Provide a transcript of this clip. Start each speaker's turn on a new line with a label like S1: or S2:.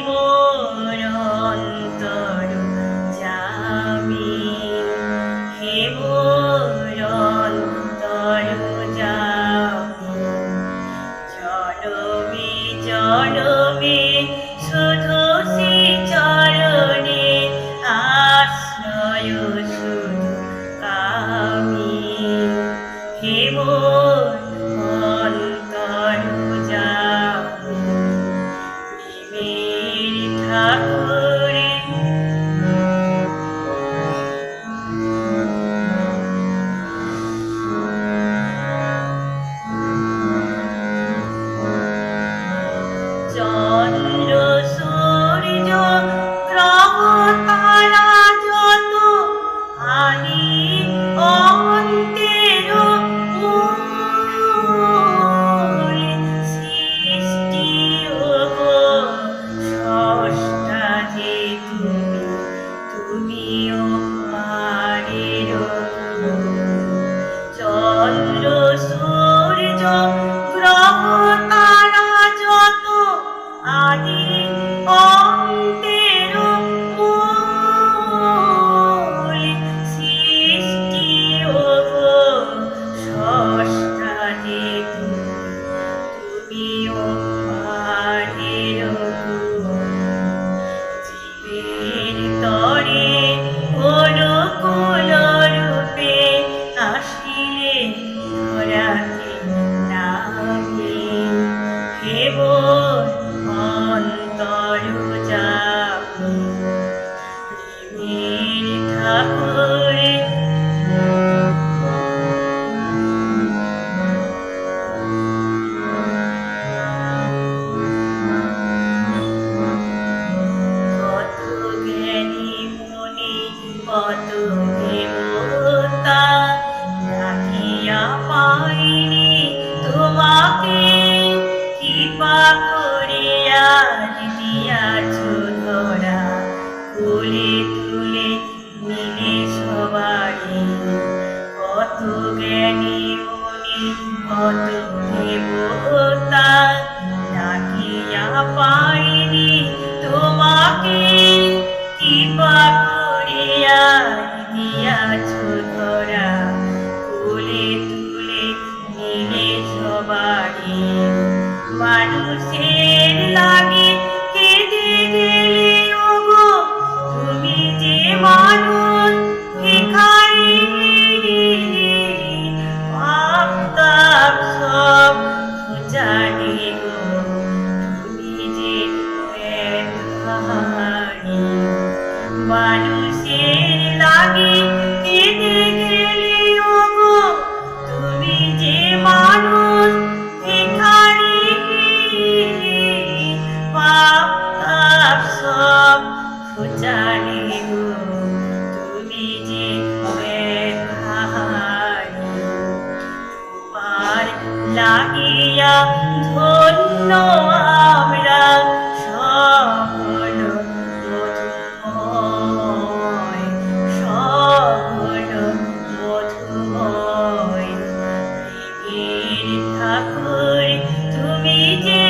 S1: মোর অন্তর যামি, হে মোর অন্তর যামি। জনমে জনমে শুধু শ্রী চরণে আশ্রয় শুধু কামি, হে মোর অন্তর যামি। প্রেমের ঠাকুরে চন্দ্র সূর্য গ্রহ তারা যত আদি অন্তের মূল, সৃষ্টি ও স্রষ্টা যে তুমি, তুমিও পারের মূল। চন্দ্র সূর্য গ্রহ তারা যত আদি অন্তের মূল, সৃষ্টি ও স্রষ্টা যে তুমি, তুমিও পারের মূল। জীবের তরে অনুকূল রূপে আসিলে ধরাতে নামে, হে মোর অন্তর যামি। প্রেমের ঠাকুরে কত জ্ঞানী মুনি কত দেবতা ডাকিয়া পাইনি তোমাকে, কৃপা করিয়া দিয়াছ ধরা, কুলে তুলে মিলে সবারে। কত জ্ঞানী মুনি কত দেবতা ডাকিয়া পাইনি তোমাকে, কৃপা করিয়া দিয়াছ ধরা, কুলে তুলে মিলে সবারে। মানুষের লাগে কেঁদে গেলে ওগো তুমি যে মানুষ ভিখারি, পাপ তাপ সব জানে গো তুমি যে ব্যবহারি। মানুষের লাগে কেঁদে গেলে ওগো তুমি যে মানুষ ভিখারি, পাপ তাপ সব জানে গো তুমি যে ব্যবহারি। তোমার লাগিয়া ধন্য আমরা সকল মধুময়, সকল মধুময়। প্রেমের ঠাকুর তুমি যে